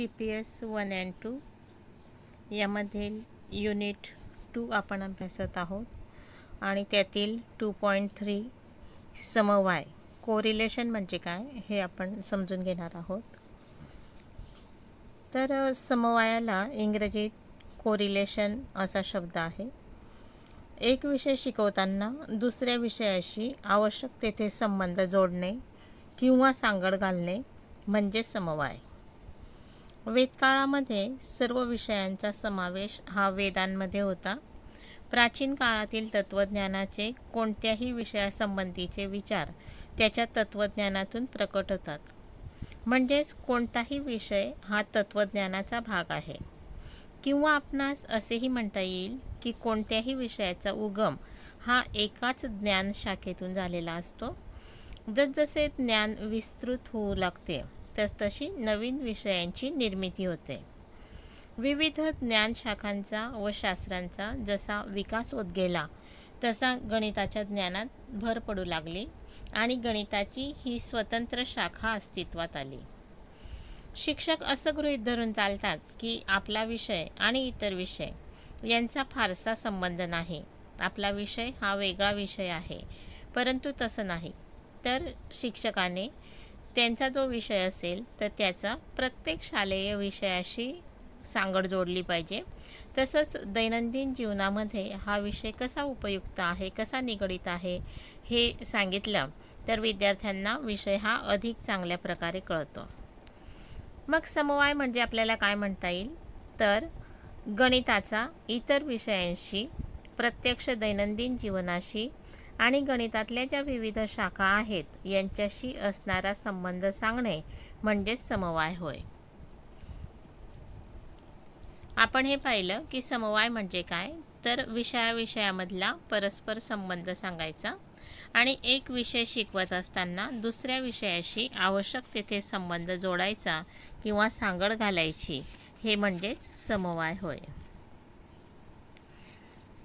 CPS 1 and 2 यामधील unit 2 आपण अभ्यासत आहोत आणि त्यातील 2.3 समवाय कोरिलेशन म्हणजे काय हे आपण समजून घेणार आहोत। तर समवायाला इंग्रजीत कोरिलेशन असा शब्द आहे। एक विषय शिकवताना दुसऱ्या विषयाशी आवश्यक तेथे संबंध जोडणे किंवा सांगड घालणे म्हणजे समवाय। वेदकाळामध्ये सर्व विषयांचा समावेश हा वेदांमध्ये होता। प्राचीन काळातील तत्त्वज्ञानाचे कोणत्याही विषयासंबंधीचे विचार त्याच्या तत्त्वज्ञानातून प्रकट होतात। म्हणजेच कोणताही विषय हा तत्त्वज्ञानाचा भाग आहे, किंवा आपणास असेही म्हणता येईल की कोणत्याही विषयाचा उगम हा एकाच ज्ञान शाखेतून झालेला असतो। जसजसे ज्ञान विस्तृत होऊ लागते तसतशी नवीन विषयांची निर्मिती होते। विविध ज्ञान शाखांचा व शास्त्रांचा जसा विकास होत गेला तसा गणिताच्या ज्ञानात भर पडू लागली आणि गणिताची ही स्वतंत्र शाखा अस्तित्वात आली। शिक्षक असं गृहीत धरून चालतात की आपला विषय आणि इतर विषय यांचा फारसा संबंध नाही, आपला विषय हा वेगळा विषय आहे। परंतु तसं नाही, तर शिक्षकाने त्यांचा जो विषय असेल तर त्याचा प्रत्येक शालेय विषयाशी सांगड जोडली पाहिजे। तसंच दैनंदिन जीवनामध्ये हा विषय कसा उपयुक्त आहे, कसा निगडित आहे हे सांगितलं तर विद्यार्थ्यांना विषय हा अधिक चांगल्या प्रकारे कळतो। मग समवाय म्हणजे आपल्याला काय म्हणता येईल, तर गणिताचा इतर विषयांशी, प्रत्यक्ष दैनंदिन जीवनाशी आणि गणितातल्या ज्या विविध शाखा आहेत यांच्याशी असणारा संबंध सांगणे म्हणजे समवाय होय। आपण हे पाहिलं की समवाय म्हणजे काय, तर विषयामधला परस्पर संबंध सांगायचा आणि एक विषय शिकवत असताना दुसऱ्या विषयाशी आवश्यक तेथे संबंध जोडायचा किंवा सांगड घालायची, हे म्हणजेच समवाय होय।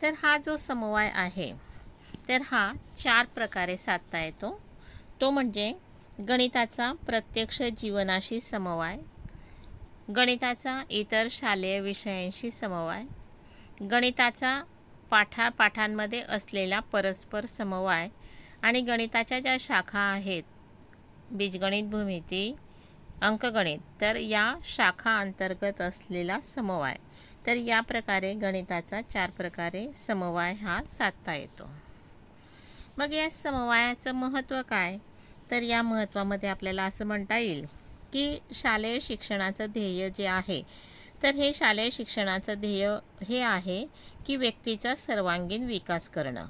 तर हा जो समवाय आहे तर हा 4 प्रकारे साधता येतो। तो म्हणजे गणिताचा प्रत्यक्ष जीवनाशी समवाय, गणिताचा इतर शालेय विषयांशी समवाय, गणिताचा पाठांमध्ये असलेला परस्पर समवाय आणि गणिताच्या ज्या शाखा आहेत बीजगणित, भूमिती, अंकगणित, तर या शाखा अंतर्गत असलेला समवाय। तर या प्रकारे गणिताचा 4 प्रकारे समवाय हा साधता येतो। मग या समवायाचं महत्त्व काय, तर या महत्त्वामध्ये आपल्याला असं म्हणता येईल की शालेय शिक्षणाचं ध्येय जे आहे तर हे शालेय शिक्षणाचं ध्येय हे आहे की व्यक्तीचा सर्वांगीण विकास करणं।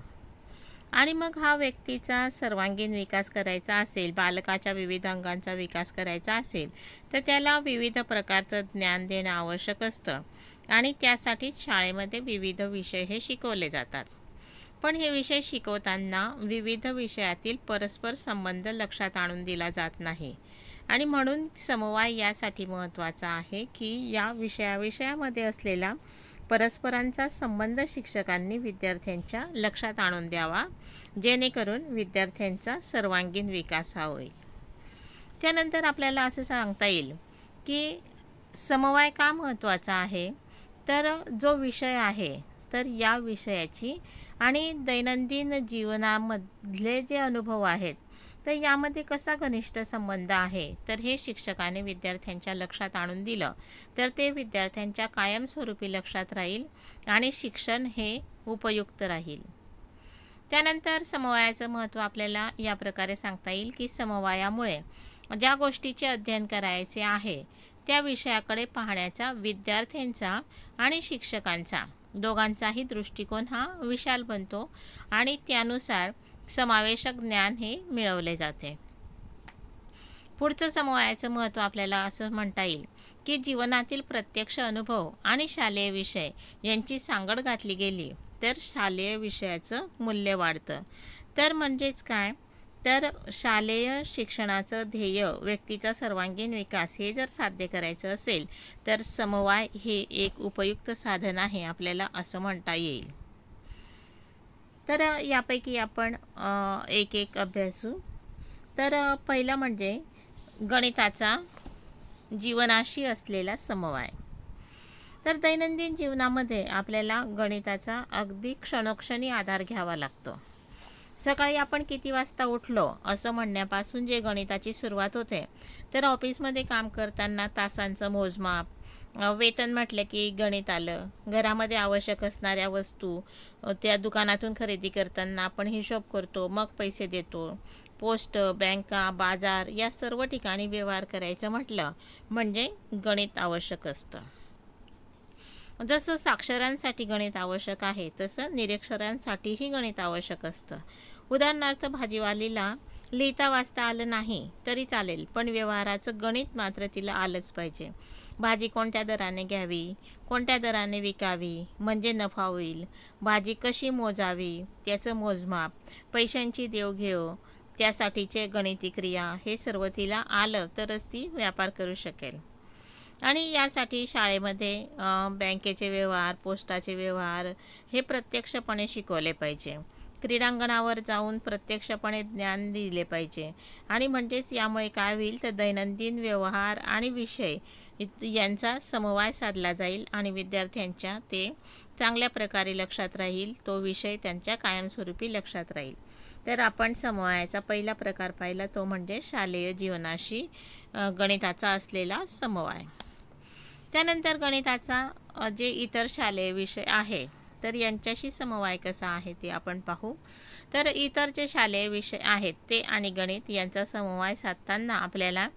आणि मग हा व्यक्तीचा सर्वांगीण विकास करायचा असेल, बालकाच्या विविध अंगांचा विकास करायचा असेल तर त्याला विविध प्रकारचं ज्ञान देणं आवश्यक असतं आणि त्यासाठीच शाळेमध्ये विविध विषय हे शिकवले जातात। पण हे विषय शिकवताना विविध विषयातील परस्पर संबंध लक्षात आणून दिला जात नाही आणि म्हणून समवाय यासाठी महत्त्वाचा आहे की या विषयामध्ये असलेला परस्परांचा संबंध शिक्षकांनी विद्यार्थ्यांच्या लक्षात आणून द्यावा, जेणेकरून विद्यार्थ्यांचा सर्वांगीण विकास हा होईल। त्यानंतर आपल्याला असं सांगता येईल की समवाय का महत्त्वाचा आहे, तर जो विषय आहे तर या विषयाची आणि दैनंदिन जीवनामधले जे अनुभव आहेत तर यामध्ये कसा घनिष्ठ संबंध आहे, तर हे शिक्षकाने विद्यार्थ्यांच्या लक्षात आणून दिलं तर ते विद्यार्थ्यांच्या कायमस्वरूपी लक्षात राहील आणि शिक्षण हे उपयुक्त राहील। त्यानंतर समवायाचं महत्त्व आपल्याला या प्रकारे सांगता येईल की समवायामुळे ज्या गोष्टीचे अध्ययन करायचे आहे त्या विषयाकडे पाहण्याचा विद्यार्थ्यांचा आणि शिक्षकांचा दोघांचाही दृष्टिकोन हा विशाल बनतो आणि त्यानुसार समावेशक ज्ञान हे मिळवले जाते। पुढचं समवायाचं महत्त्व आपल्याला असं म्हणता येईल की जीवनातील प्रत्यक्ष अनुभव आणि शालेय विषय यांची सांगड घातली गेली तर शालेय विषयाचं मूल्य वाढतं। तर म्हणजेच काय, तर शालेय शिक्षणाचं ध्येय व्यक्तीचा सर्वांगीण विकास हे जर साध्य करायचं असेल तर समवाय हे एक उपयुक्त साधन आहे, आपल्याला असं म्हणता येईल। तर यापैकी आपण एक अभ्यासू। तर पहिलं म्हणजे गणिताचा जीवनाशी असलेला समवाय. तर दैनंदिन जीवनामध्ये आपल्याला गणिताचा अगदी क्षणोक्षणी आधार घ्यावा लागतो. सकाळी आपण किती वाजता उठलो असं म्हणण्यापासून जे गणिताची सुरुवात होते, तर ऑफिसमध्ये काम करताना तासांचं मोजमाप, वेतन म्हटलं की गणित आलं, घरामध्ये आवश्यक असणाऱ्या वस्तू त्या दुकानातून खरेदी करताना आपण हिशोब करतो, मग पैसे देतो. पोस्ट, बँका, बाजार या सर्व ठिकाणी व्यवहार करायचं म्हटलं म्हणजे गणित आवश्यक असतं. जसं साक्षरांसाठी गणित आवश्यक आहे तसं निरक्षरांसाठीही गणित आवश्यक असतं. उदाहरणार्थ, भाजीवालीला लिहिता वाचता आलं नाही तरी चालेल, पण व्यवहाराचं गणित मात्र तिला आलंच पाहिजे. भाजी कोणत्या दराने घ्यावी, कोणत्या दराने विकावी म्हणजे नफा होईल, भाजी कशी मोजावी त्याचं मोजमाप, पैशांची देवघेव त्यासाठीचे गणिती क्रिया, हे सर्व तिला आलं तरच ती व्यापार करू शकेल. आणि यासाठी शाळेमध्ये बँकेचे व्यवहार, पोस्टाचे व्यवहार हे प्रत्यक्षपणे शिकवले पाहिजे. क्रीडांगणावर जाऊन प्रत्यक्षपणे ज्ञान दिले पाहिजे. आणि म्हणजेच यामुळे काय होईल तर दैनंदिन व्यवहार आणि विषय यांचा समवाय साधला जाईल आणि विद्यार्थ्यांच्या ते चांगल्या प्रकारे लक्षात राहील, तो विषय त्यांच्या कायमस्वरूपी लक्षात राहील. तर आपण समवायाचा पहिला प्रकार पाहिला, तो म्हणजे शालेय जीवनाशी गणिताचा असलेला समवाय. त्यानंतर गणिताचा जे इतर शालेय विषय आहे तर यांच्याशी समवाय कसा आहे ते आपण पाहू. तर इतर जे शालेय विषय आहेत ते आणि गणित यांचा समवाय साधताना आपल्याला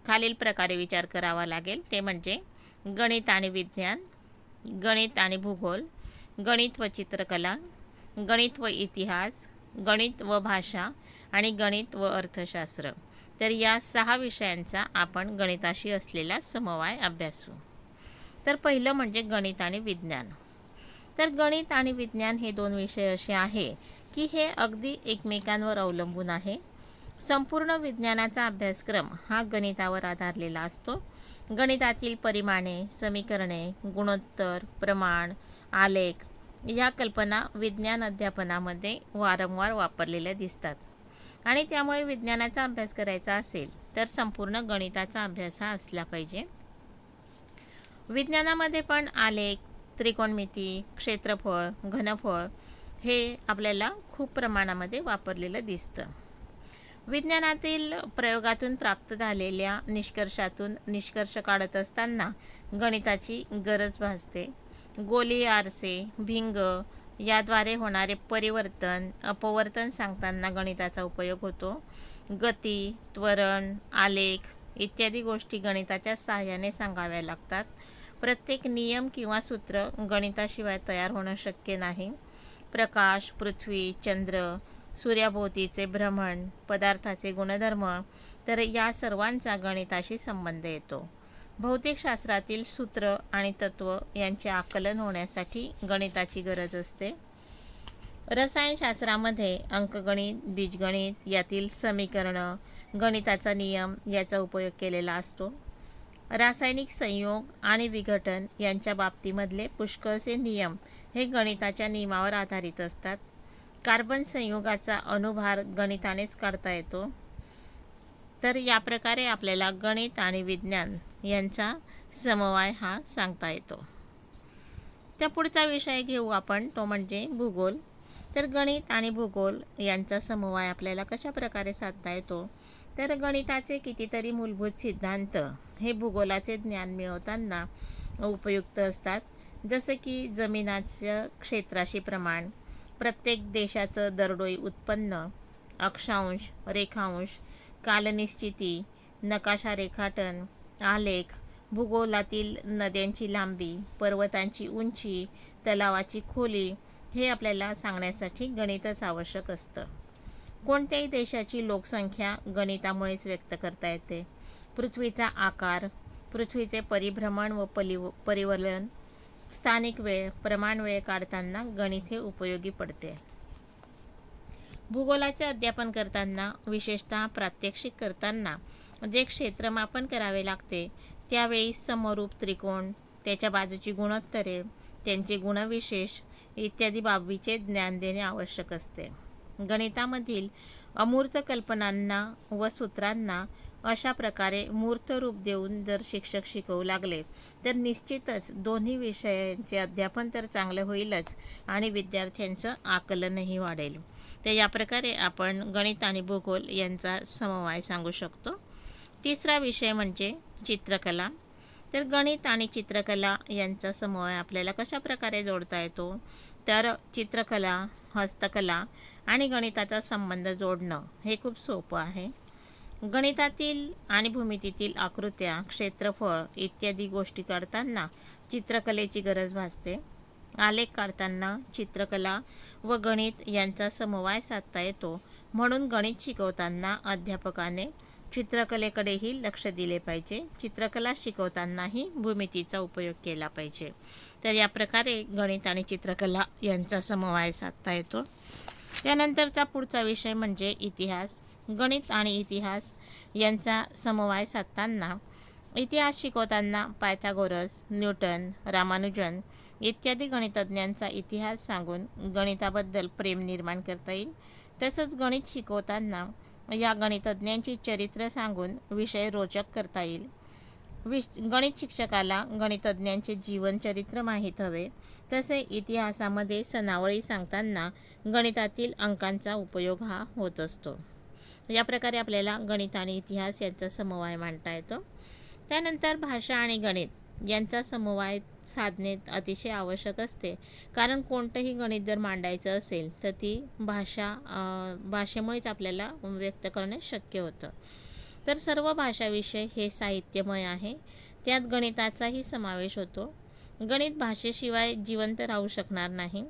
खालील प्रकारे विचार करावा लागेल. ते म्हणजे गणित आणि विज्ञान, गणित आणि भूगोल, गणित व चित्रकला, गणित व इतिहास, गणित व भाषा आणि गणित व अर्थशास्त्र. तर या 6 विषयांचा आपण गणिताशी असलेला समवाय अभ्यासू. तर पहिलं म्हणजे गणित आणि विज्ञान. तर गणित आणि विज्ञान हे 2 विषय असे आहे की हे अगदी एकमेकांवर अवलंबून आहे. संपूर्ण विज्ञानाचा अभ्यासक्रम हा गणितावर आधारलेला असतो. गणितातील परिमाणे, समीकरणे, गुणोत्तर, प्रमाण, आलेख या कल्पना विज्ञान अध्यापनामध्ये वारंवार वापरलेल्या दिसतात. आणि त्यामुळे विज्ञानाचा अभ्यास करायचा असेल तर संपूर्ण गणिताचा अभ्यास हा असला पाहिजे. विज्ञानामध्ये पण आलेख, त्रिकोणमिती, क्षेत्रफळ, घनफळ हे आपल्याला खूप प्रमाणामध्ये वापरलेलं दिसतं. विज्ञानातील प्रयोगातून प्राप्त झालेल्या निष्कर्षातून निष्कर्ष काढत असताना गणिताची गरज भासते. गोलीय आरसे, भिंग याद्वारे होणारे परिवर्तन, अपवर्तन सांगताना गणिताचा उपयोग होतो. गती, त्वरण, आलेख इत्यादी गोष्टी गणिताच्या सहाय्याने सांगाव्या लागतात. प्रत्येक नियम किंवा सूत्र गणिताशिवाय तयार होणं शक्य नाही. प्रकाश, पृथ्वी, चंद्र, सूर्याभोवतीचे भ्रमण, पदार्थाचे गुणधर्म तर या सर्वांचा गणिताशी संबंध येतो. भौतिकशास्त्रातील सूत्र आणि तत्व यांचे आकलन होण्यासाठी गणिताची गरज असते. रसायनशास्त्रामध्ये अंकगणित, बीजगणित यातील समीकरणं, गणिताचा नियम याचा उपयोग केलेला असतो. रासायनिक संयोग आणि विघटन यांच्या बाबतीमधले पुष्कळसे नियम हे गणिताच्या नियमावर आधारित असतात. कार्बन संयोगाचा अणुभार गणितानेच काढता येतो. तर या प्रकारे आपल्याला गणित आणि विज्ञान यांचा समवाय हा सांगता येतो. त्या पुढचा विषय घेऊ आपण, तो म्हणजे भूगोल. तर गणित आणि भूगोल यांचा समवाय आपल्याला कशा प्रकारे साधता येतो तर गणिताचे कितीतरी मूलभूत सिद्धांत हे भूगोलाचे ज्ञान मिळवताना उपयुक्त असतात. जसं की जमिनाचं क्षेत्राशी प्रमाण, प्रत्येक देशाचं दरडोई उत्पन्न, अक्षांश, रेखांश, कालनिश्चिती, नकाशा रेखाटन, आलेख, भूगोलातील नद्यांची लांबी, पर्वतांची उंची, तलावाची खोली हे आपल्याला सांगण्यासाठी गणितच आवश्यक असतं. कोणत्याही देशाची लोकसंख्या गणितामुळेच व्यक्त करता येते. पृथ्वीचा आकार, पृथ्वीचे परिभ्रमण व परिवलन, स्थानिक वेळ, प्रमाण वेळ काढताना गणित हे उपयोगी पडते. भूगोलाचे अध्यापन करताना, विशेषतः प्रात्यक्षिक करताना जे क्षेत्रमापन करावे लागते त्यावेळी समरूप त्रिकोण, त्याच्या बाजूची गुणोत्तरे, त्यांचे गुणविशेष इत्यादी बाबीचे ज्ञान देणे आवश्यक असते. गणितामधील अमूर्त कल्पनांना व सूत्रांना अशा प्रकारे मूर्त रूप देऊन जर शिक्षक शिकवू लागले तर निश्चितच दोन्ही विषयांचे अध्यापन तर चांगलं होईलच आणि विद्यार्थ्यांचं आकलनही वाढेल. तर या प्रकारे आपण गणित आणि भूगोल यांचा समवाय सांगू शकतो. तिसरा विषय म्हणजे चित्रकला. तर गणित आणि चित्रकला यांचा समवाय आपल्याला कशा प्रकारे जोडता येतो, तर चित्रकला, हस्तकला आणि गणिताचा संबंध जोडणं हे खूप सोपं आहे. गणितातील आणि भूमितीतील आकृत्या, क्षेत्रफळ इत्यादी गोष्टी काढताना चित्रकलेची गरज भासते. आलेख काढताना चित्रकला व गणित यांचा समवाय साधता येतो. म्हणून गणित शिकवताना अध्यापकाने चित्रकलेकडेही लक्ष दिले पाहिजे. चित्रकला शिकवतानाही भूमितीचा उपयोग केला पाहिजे. तर या प्रकारे गणित आणि चित्रकला यांचा समवाय साधता येतो. त्यानंतरचा पुढचा विषय म्हणजे इतिहास. गणित आणि इतिहास यांचा समवाय साधताना इतिहास शिकवताना पायथागोरस, न्यूटन, रामानुजन इत्यादी गणितज्ञांचा इतिहास सांगून गणिताबद्दल प्रेम निर्माण करता येईल. तसंच गणित शिकवताना या गणितज्ञांची चरित्र सांगून विषय रोचक करता येईल. गणित शिक्षकाला गणितज्ञांचे जीवनचरित्र माहीत हवे. तसे इतिहासामध्ये सनावळी सांगताना गणितातील अंकांचा उपयोग हा होत असतो. या प्रकारे आपल्याला गणित आणि इतिहास यांचा समवाय मांडता येतो. त्यानंतर भाषा आणि गणित यांचा समवाय साधणे अतिशय आवश्यक असते. कारण कोणतंही गणित जर मांडायचं असेल तर ती भाषेमुळेच आपल्याला व्यक्त करणे शक्य होतं. तर सर्व भाषा विषय हे साहित्यमय आहे. त्यात गणिताचाही समावेश होतो. गणित भाषेशिवाय जिवंत राहू शकणार नाही.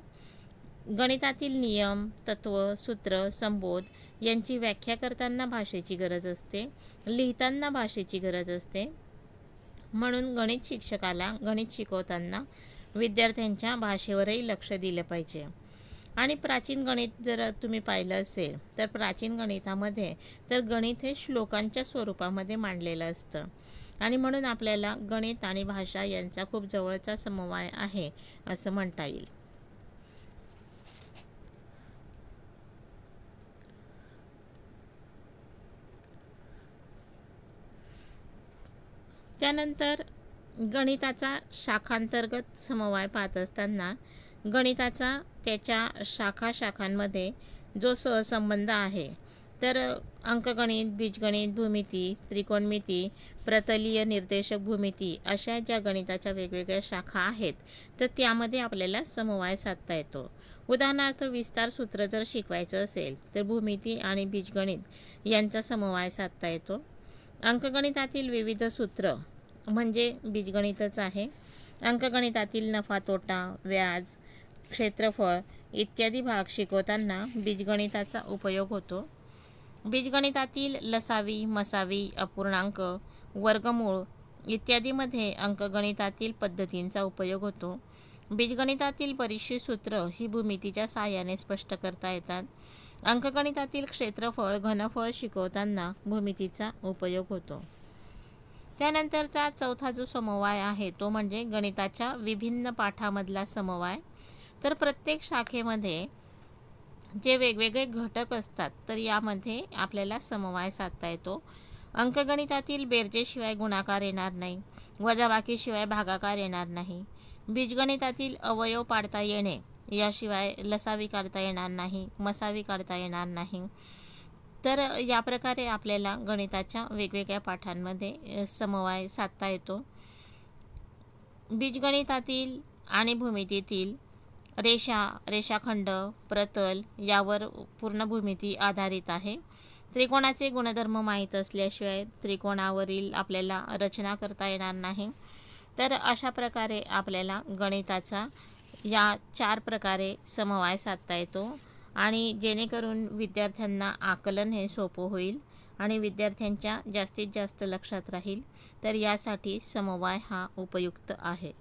गणितातील नियम, तत्व, सूत्र, संबोध यांची व्याख्या करताना भाषेची गरज असते. लिहिताना भाषेची गरज असते. म्हणून गणित शिक्षकाला गणित शिकवताना विद्यार्थ्यांच्या भाषेवरही लक्ष दिलं पाहिजे. आणि प्राचीन गणित जर तुम्ही पाहिलं असेल तर प्राचीन गणितामध्ये तर गणित हे श्लोकांच्या स्वरूपामध्ये मांडलेलं असतं. आणि म्हणून आपल्याला गणित आणि भाषा यांचा खूप जवळचा समवाय आहे असं म्हणता येईल. त्यानंतर गणिताचा शाखांतर्गत समवाय पाहत असताना गणिताचा त्याच्या शाखांमध्ये जो सहसंबंध आहे, तर अंकगणित, बीजगणित, भूमिती, त्रिकोणमिती, प्रतलीय निर्देशक भूमिती अशा ज्या गणिताच्या वेगवेगळ्या शाखा आहेत तर त्यामध्ये आपल्याला समवाय साधता येतो. उदाहरणार्थ विस्तार सूत्र जर शिकवायचं असेल तर भूमिती आणि बीजगणित यांचा समवाय साधता येतो. अंकगणितातील विविध सूत्र म्हणजे बीजगणितच आहे. अंकगणितातील नफा तोटा, व्याज, क्षेत्रफळ इत्यादी भाग शिकवताना बीजगणिताचा उपयोग होतो. बीजगणितातील लसावी, मसावी, अपूर्णांक, वर्गमूळ इत्यादीमध्ये अंकगणितातील पद्धतींचा उपयोग होतो. बीजगणितातील बरीचशी सूत्र ही भूमितीच्या साहाय्याने स्पष्ट करता येतात. अंकगणितातील क्षेत्रफळ, घनफळ शिकवताना भूमितीचा उपयोग होतो. त्यानंतरचा चौथा जो समवाय आहे तो म्हणजे गणिताच्या विभिन्न पाठामधला समवाय. तर प्रत्येक शाखेमध्ये जे वेगवेगळे घटक असतात तर यामध्ये आपल्याला समवाय साधता येतो. अंकगणितातील बेरजेशिवाय गुणाकार येणार नाही, वजाबाकीशिवाय भागाकार येणार नाही. बीजगणितातील अवयव पाडता येणे याशिवाय लसावी काढता येणार नाही, मसावी काढता येणार नाही. तर या प्रकारे आपल्याला गणिताच्या वेगवेगळ्या पाठांमध्ये समवाय साधता येतो. बीजगणितातील आणि भूमितीतील रेषाखंड, प्रतल यावर पूर्ण भूमिती आधारित आहे. त्रिकोणाचे गुणधर्म माहीत असल्याशिवाय त्रिकोणावरील आपल्याला रचना करता येणार नाही. तर अशा प्रकारे आपल्याला गणिताचा या 4 प्रकारे समवाय साधता येतो आणि जेणेकरून विद्यार्थ्यांना आकलन हे सोपं होईल आणि विद्यार्थ्यांच्या जास्तीत जास्त लक्षात राहील. तर यासाठी समवाय हा उपयुक्त आहे.